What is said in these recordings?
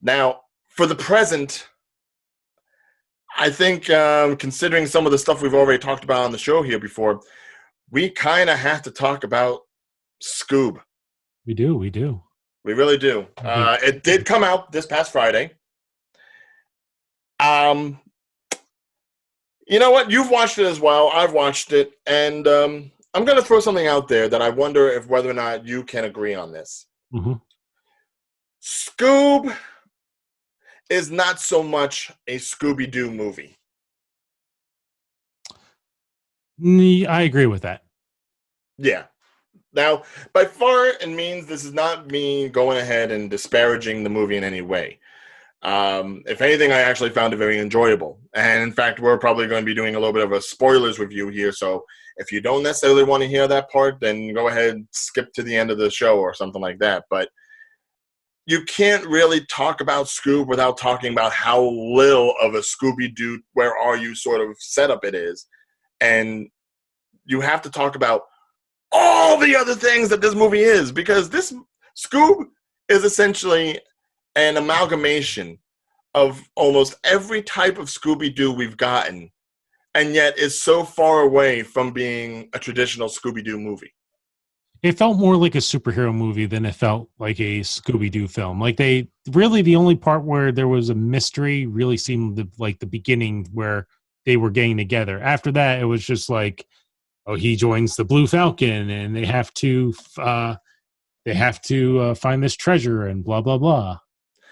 Now, for the present, I think considering some of the stuff we've already talked about on the show here before, we kind of have to talk about Scoob. We do. We do. We really do. I think. It did come out this past Friday. Um, you know what? You've watched it as well. I've watched it, and I'm going to throw something out there that I wonder if whether or not you can agree on this. Mhm. Scoob is not so much a Scooby-Doo movie. I agree with that. Yeah. Now, by far and means, this is not me going ahead and disparaging the movie in any way. If anything, I actually found it very enjoyable. And in fact, we're probably going to be doing a little bit of a spoilers review here. So if you don't necessarily want to hear that part, then go ahead and skip to the end of the show or something like that. But you can't really talk about Scoob without talking about how little of a Scooby-Doo, where are you sort of setup it is. And you have to talk about all the other things that this movie is, because this Scoob is essentially an amalgamation of almost every type of Scooby-Doo we've gotten, and yet is so far away from being a traditional Scooby-Doo movie. It felt more like a superhero movie than it felt like a Scooby-Doo film. Like they really, the only part where there was a mystery really seemed like the beginning where they were getting together. After that, it was just like, oh, he joins the Blue Falcon and they have to find this treasure and blah blah blah.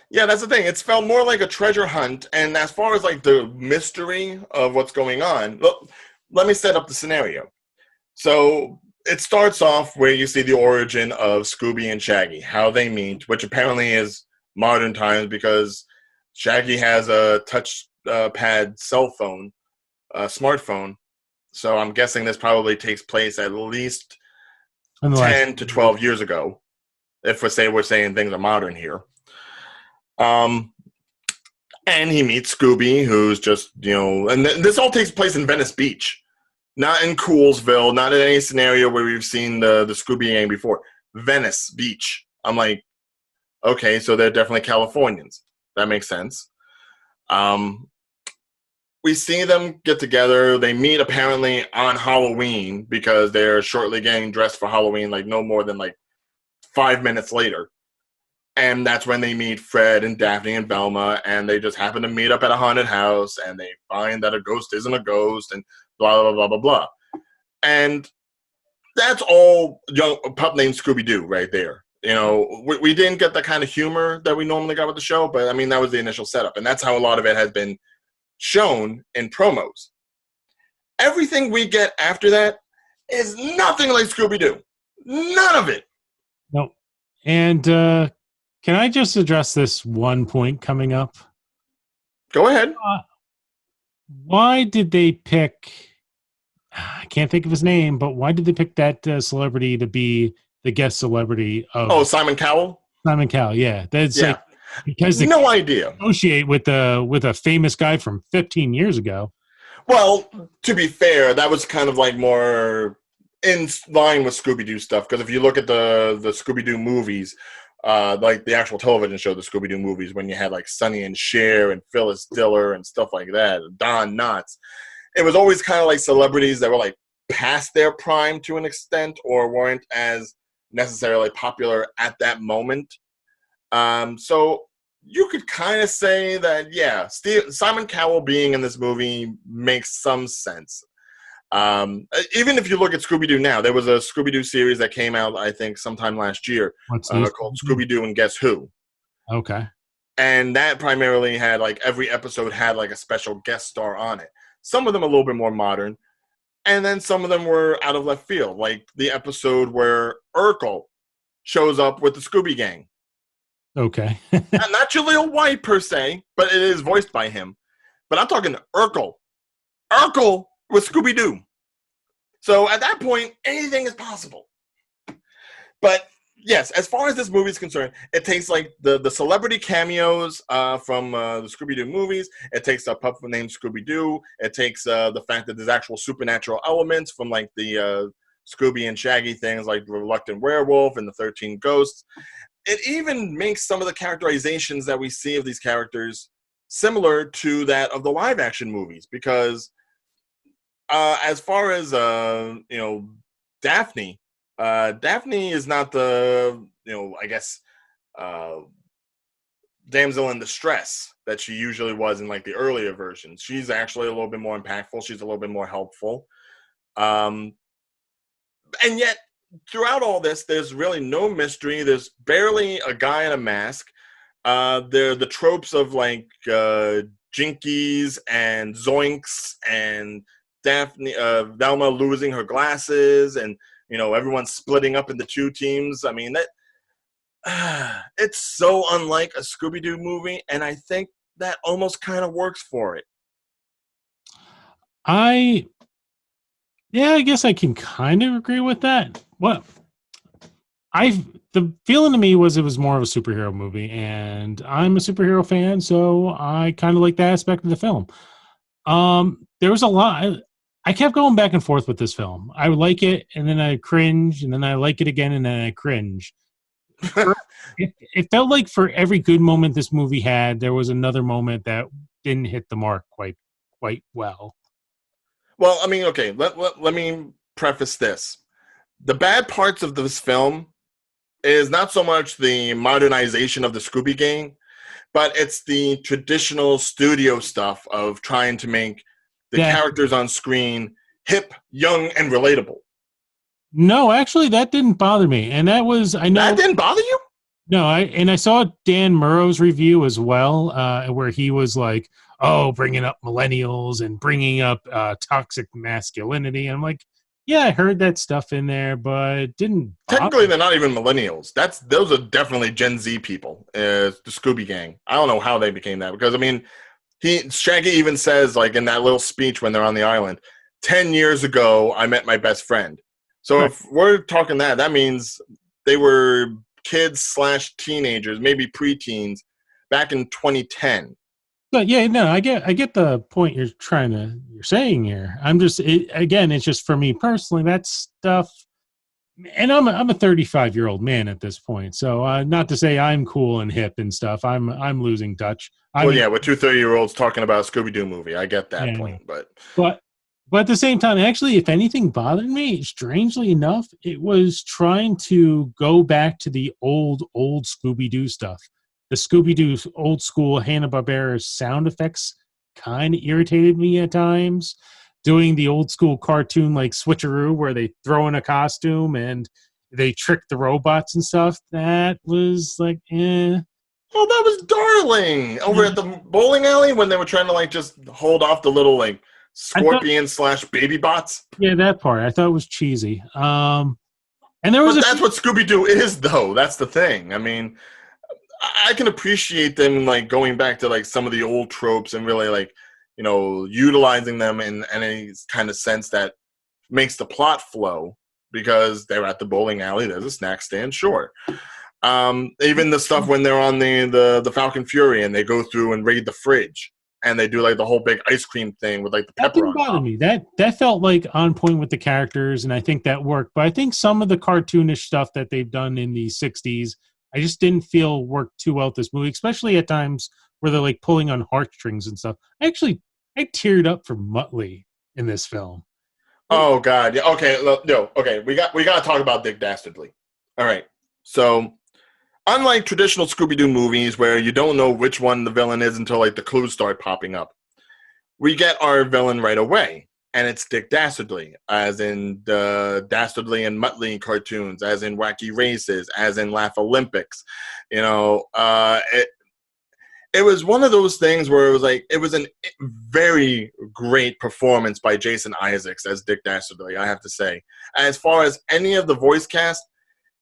Yeah, that's the thing. It's felt more like a treasure hunt, and as far as like the mystery of what's going on, look, let me set up the scenario. So it starts off where you see the origin of Scooby and Shaggy, how they meet, which apparently is modern times because Shaggy has a touch pad cell phone, smartphone. So I'm guessing this probably takes place at least In the last 10 to 12 years ago, if we're saying things are modern here. Um, and he meets Scooby, who's just, and this all takes place in Venice Beach, not in Coolsville, not in any scenario where we've seen the Scooby gang before. Venice Beach. I'm like, okay, so they're definitely Californians. That makes sense. We see them get together. They meet apparently on Halloween because they're shortly getting dressed for Halloween, like no more than like 5 minutes later. And that's when they meet Fred and Daphne and Velma, and they just happen to meet up at a haunted house, and they find that a ghost isn't a ghost, and blah, blah, blah, blah, blah. And that's all a pup named Scooby-Doo right there. We didn't get the kind of humor that we normally got with the show, but, I mean, that was the initial setup, and that's how a lot of it has been shown in promos. Everything we get after that is nothing like Scooby-Doo. None of it. No. And can I just address this one point coming up? Go ahead. Why did they pick, I can't think of his name, but why did they pick that celebrity to be the guest celebrity of... Oh, Simon Cowell? Simon Cowell, yeah. That's like, because they no idea. Associate with a famous guy from 15 years ago. Well, to be fair, that was kind of like more in line with Scooby-Doo stuff, because if you look at the Scooby-Doo movies, like the actual television show, the Scooby-Doo movies, when you had like Sonny and Cher and Phyllis Diller and stuff like that, Don Knotts, it was always kind of like celebrities that were like past their prime to an extent or weren't as necessarily popular at that moment. So you could kind of say that, yeah, Simon Cowell being in this movie makes some sense. Even if you look at Scooby-Doo now, there was a Scooby-Doo series that came out, I think, sometime last year called Scooby-Doo and Guess Who? Okay. And that primarily had, like, every episode had, like, a special guest star on it. Some of them a little bit more modern, and then some of them were out of left field, like the episode where Urkel shows up with the Scooby Gang. Okay. Not Jaleel White, per se, but it is voiced by him. But I'm talking Urkel. Urkel with Scooby-Doo. So at that point, anything is possible. But yes, as far as this movie is concerned, it takes like the celebrity cameos from the Scooby-Doo movies. It takes a pup named Scooby-Doo. It takes the fact that there's actual supernatural elements from like the Scooby and Shaggy things like the Reluctant Werewolf and the 13 Ghosts. it even makes some of the characterizations that we see of these characters similar to that of the live action movies, because as far as Daphne, Daphne is not the I guess uh, damsel in distress that she usually was in like the earlier versions. She's actually a little bit more impactful. She's a little bit more helpful. Um, and yet, throughout all this, there's really no mystery. There's barely a guy in a mask. They're the tropes of like Jinkies and Zoinks and Daphne, Velma losing her glasses, and everyone splitting up into two teams. I mean, that it's so unlike a Scooby-Doo movie, and I think that almost kind of works for it. I I guess I can kind of agree with that. The feeling to me was it was more of a superhero movie, and I'm a superhero fan, so I kind of like that aspect of the film. There was a lot. I kept going back and forth with this film. I would like it, and then I cringe, and then I like it again, and then I cringe. It felt like for every good moment this movie had, there was another moment that didn't hit the mark quite well. Well, I mean, okay, let me preface this. The bad parts of this film is not so much the modernization of the Scooby Gang, but it's the traditional studio stuff of trying to make the characters on screen hip, young, and relatable. No, actually, that didn't bother me, and that was That didn't bother you? No, I saw Dan Murrow's review as well, where he was like, "Oh, bringing up millennials and bringing up toxic masculinity." And I'm like, "Yeah, I heard that stuff in there, but it didn't." Technically, they're not even millennials. Those are definitely Gen Z people. The Scooby Gang. I don't know how they became that, because I mean, Shaggy even says, like in that little speech when they're on the island, 10 years ago, I met my best friend. So right. If we're talking that means they were kids/teenagers, maybe preteens, back in 2010. But yeah, no, I get the point you're saying here. I'm just again, it's just for me personally, that stuff. And I'm a 35-year-old man at this point, so not to say I'm cool and hip and stuff. I'm losing touch. With two 30-year-olds talking about a Scooby-Doo movie, I get that point, but at the same time, actually, if anything bothered me, strangely enough, it was trying to go back to the old Scooby-Doo stuff. The Scooby-Doo old school Hanna-Barbera sound effects kind of irritated me at times. Doing the old school cartoon like switcheroo where they throw in a costume and they trick the robots and stuff, that was like, eh. Well, that was darling over at the bowling alley when they were trying to like just hold off the little like scorpion/baby bots. Yeah, that part I thought was cheesy. And that's what Scooby-Doo is, though. That's the thing. I mean, I can appreciate them like going back to like some of the old tropes and really like, utilizing them in any kind of sense that makes the plot flow, because they're at the bowling alley. There's a snack stand, sure. Even the stuff when they're on the Falcon Fury and they go through and raid the fridge and they do like the whole big ice cream thing with like the pepper. That didn't bother me. That felt like on point with the characters, and I think that worked. But I think some of the cartoonish stuff that they've done in the 60s, I just didn't feel worked too well with this movie, especially at times where they're like pulling on heartstrings and stuff. I teared up for Muttley in this film. Oh God, yeah. Okay, no, okay. We got to talk about Dick Dastardly. All right. So, unlike traditional Scooby-Doo movies where you don't know which one the villain is until like the clues start popping up, we get our villain right away, and it's Dick Dastardly, as in the Dastardly and Muttley cartoons, as in Wacky Races, as in Laugh Olympics. It was one of those things where it was a very great performance by Jason Isaacs as Dick Dastardly, I have to say. As far as any of the voice cast,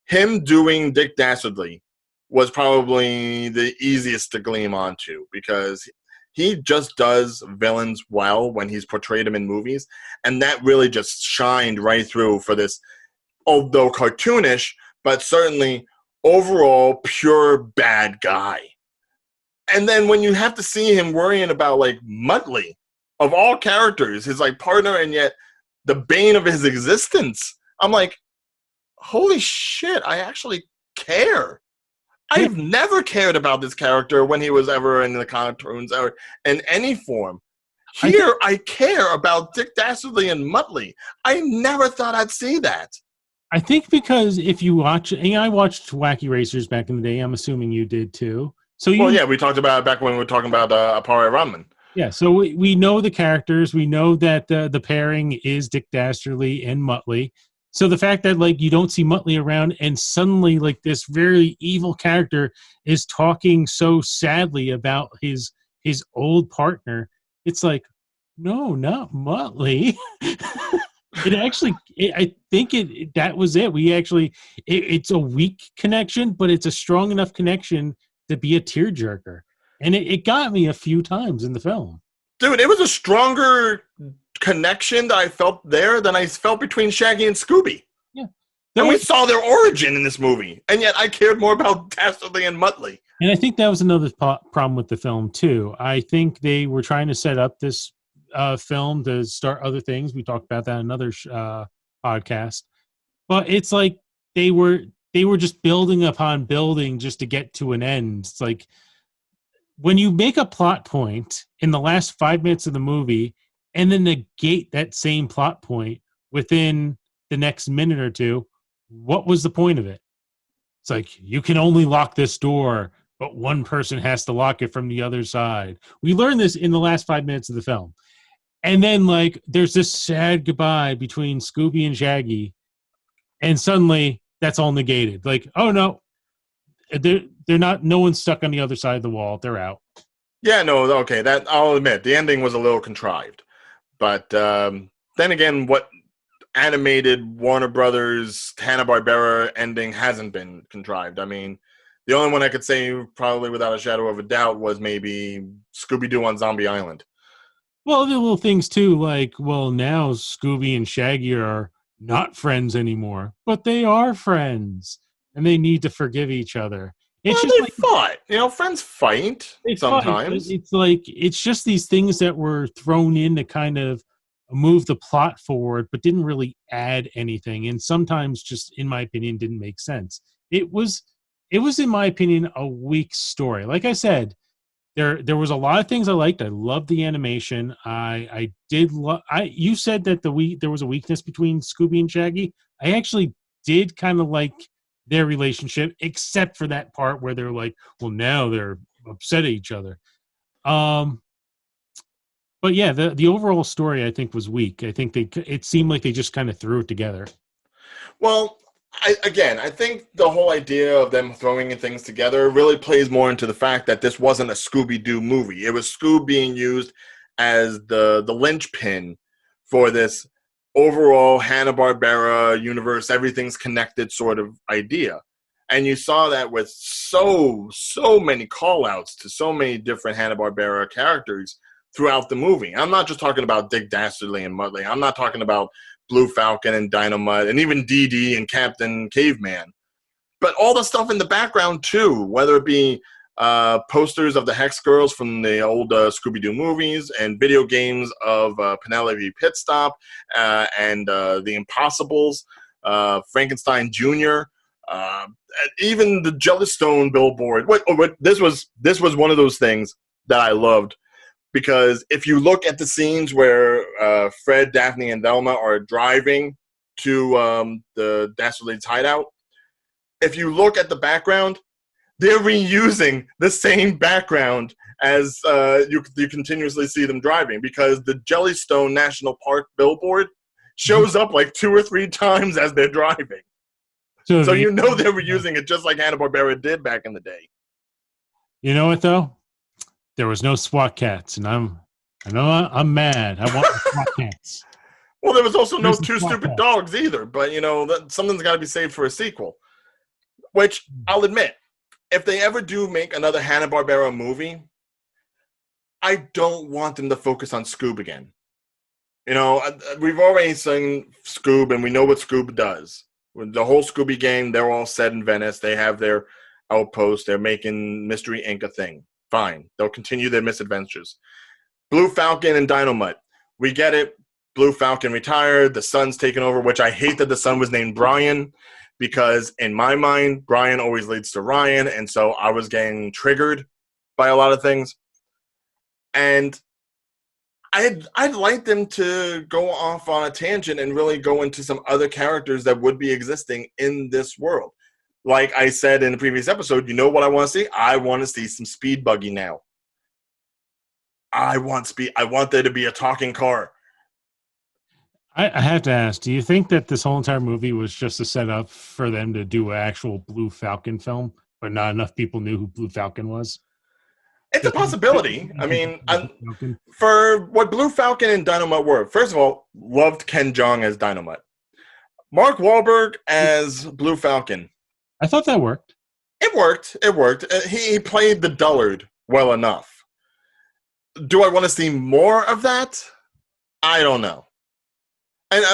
him doing Dick Dastardly was probably the easiest to gleam onto, because he just does villains well when he's portrayed them in movies, and that really just shined right through for this, although cartoonish, but certainly overall pure bad guy. And then when you have to see him worrying about like Muttley, of all characters, his like partner, and yet the bane of his existence, I'm like, holy shit, I actually care. Yeah, I've never cared about this character when he was ever in the cartoons or in any form. I think Here, I care about Dick Dastardly and Muttley. I never thought I'd see that. I think because if you watch, and I watched Wacky Racers back in the day. I'm assuming you did too. So Well, you yeah, we talked about it back when we were talking about Apare Ramen. Yeah, so we know the characters. We know that the pairing is Dick Dastardly and Muttley. So the fact that like you don't see Muttley around, and suddenly like this very evil character is talking so sadly about his old partner, it's like, no, not Muttley. I think that was it. We actually, it's a weak connection, but it's a strong enough connection to be a tearjerker, and it got me a few times in the film. Dude, it was a stronger connection that I felt there than I felt between Shaggy and Scooby. Yeah, And we was, saw their origin in this movie, and yet I cared more about Dastardly and Muttley. and I think that was another problem with the film too. I think they were trying to set up this film to start other things. We talked about that in another podcast, but it's like they were just building upon building just to get to an end. It's like when you make a plot point in the last 5 minutes of the movie and then negate that same plot point within the next minute or two, what was the point of it? It's like, you can only lock this door, but one person has to lock it from the other side. We learned this in the last 5 minutes of the film. And then, like, there's this sad goodbye between Scooby and Shaggy, and suddenly that's all negated. Like, oh no, they're not. No one's stuck on the other side of the wall. They're out. Yeah, no, okay, that I'll admit the ending was a little contrived, but then again, what animated Warner Brothers Hanna-Barbera ending hasn't been contrived? I mean, the only one I could say probably without a shadow of a doubt was maybe Scooby-Doo on Zombie Island. Well, the little things too, like, well, now Scooby and Shaggy are not friends anymore, but they are friends, and they need to forgive each other. It's Well, just they like fought. You know, friends fight they fight, but sometimes. it's like it's just these things that were thrown in to kind of move the plot forward, but didn't really add anything, and sometimes, just in my opinion, didn't make sense. It was, in my opinion, a weak story. Like I said, there was a lot of things I liked. I loved the animation. I did love. You said that there was a weakness between Scooby and Shaggy. I actually did kind of like their relationship, except for that part where they're like, well, now they're upset at each other. Um, but yeah, the overall story I think was weak. I think it seemed like they just kind of threw it together. Well, I think the whole idea of them throwing in things together really plays more into the fact that this wasn't a Scooby-Doo movie. It was Scoob being used as the linchpin for this overall Hanna-Barbera universe, everything's connected sort of idea. And you saw that with so many call-outs to so many different Hanna-Barbera characters throughout the movie. I'm not just talking about Dick Dastardly and Muttley. I'm not talking about Blue Falcon and Dynamite, and even Dee Dee and Captain Caveman. But all the stuff in the background, too, whether it be posters of the Hex Girls from the old Scooby-Doo movies and video games of Penelope Pitstop and The Impossibles, Frankenstein Jr., even the Jellystone billboard. This was one of those things that I loved. Because if you look at the scenes where Fred, Daphne, and Velma are driving to the Dastardly's hideout, if you look at the background, they're reusing the same background as you continuously see them driving, because the Jellystone National Park billboard shows up like 2 or 3 times as they're driving. So you know they were using it just like Hanna-Barbera did back in the day. You know what though? There was no SWAT cats, and I'm mad. I want SWAT cats. Well, there was also no Where's the Two SWAT Stupid cat? Dogs either, but something's got to be saved for a sequel. Which I'll admit, if they ever do make another Hanna-Barbera movie, I don't want them to focus on Scoob again. You know, we've already seen Scoob, and we know what Scoob does. With the whole Scooby gang, they're all set in Venice. They have their outpost. They're making Mystery Inc. a thing. Fine. They'll continue their misadventures. Blue Falcon and Dynamite. We get it. Blue Falcon retired. The son's taken over, which I hate that the son was named Brian, because in my mind, Brian always leads to Ryan, and so I was getting triggered by a lot of things. And I'd like them to go off on a tangent and really go into some other characters that would be existing in this world. Like I said in the previous episode, you know what I want to see? I want to see some speed buggy now. I want there to be a talking car. I have to ask, do you think that this whole entire movie was just a setup for them to do an actual Blue Falcon film, but not enough people knew who Blue Falcon was? It's a possibility. I mean, for what Blue Falcon and Dynamite were, first of all, loved Ken Jeong as Dynamite. Mark Wahlberg as Blue Falcon. I thought that worked. It worked. He played the dullard well enough. Do I want to see more of that? I don't know. And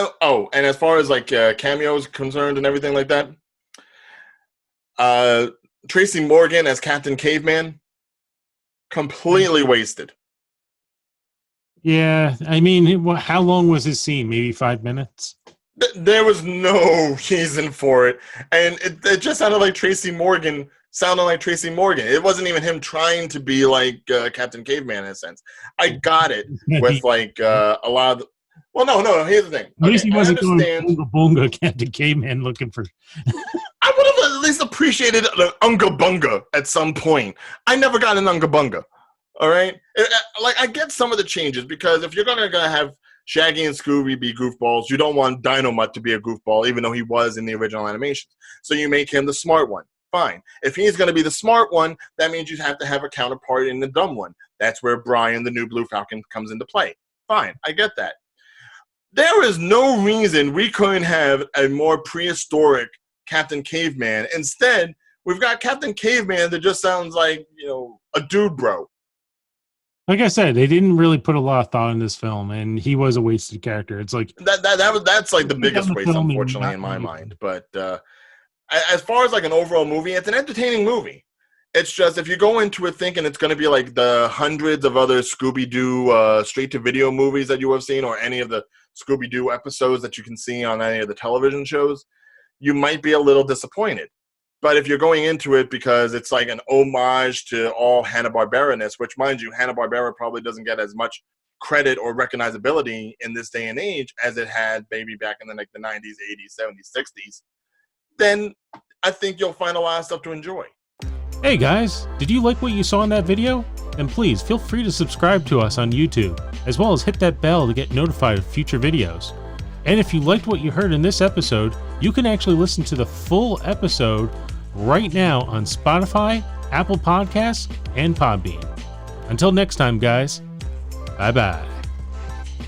and as far as like cameos concerned and everything like that, Tracy Morgan as Captain Caveman, completely wasted. Yeah, I mean, how long was his scene? Maybe 5 minutes? There was no reason for it, and it just sounded like Tracy Morgan. It wasn't even him trying to be like Captain Caveman in a sense. I got it with like a lot of. Well, no. Here's the thing. At least he wasn't going Bunga Bunga Captain Caveman looking for. I would have at least appreciated an Unga Bunga at some point. I never got an Unga Bunga. All right, like I get some of the changes because if you're gonna have Shaggy and Scooby be goofballs, you don't want Dynamite to be a goofball, even though he was in the original animation. So you make him the smart one. Fine. If he's going to be the smart one, that means you have to have a counterpart in the dumb one. That's where Brian, the new Blue Falcon, comes into play. Fine. I get that. There is no reason we couldn't have a more prehistoric Captain Caveman. Instead, we've got Captain Caveman that just sounds like, a dude bro. Like I said, they didn't really put a lot of thought in this film, and he was a wasted character. It's like that's like the biggest waste, unfortunately, in my mind. But as far as like an overall movie, it's an entertaining movie. It's just if you go into it thinking it's going to be like the hundreds of other Scooby-Doo straight-to-video movies that you have seen, or any of the Scooby-Doo episodes that you can see on any of the television shows, you might be a little disappointed. But if you're going into it because it's like an homage to all Hanna-Barbera-ness, which, mind you, Hanna-Barbera probably doesn't get as much credit or recognizability in this day and age as it had maybe back in the 90s, 80s, 70s, 60s, then I think you'll find a lot of stuff to enjoy. Hey guys, did you like what you saw in that video? Then please feel free to subscribe to us on YouTube, as well as hit that bell to get notified of future videos. And if you liked what you heard in this episode, you can actually listen to the full episode right now on Spotify, Apple Podcasts, and Podbean. Until next time, guys, bye-bye.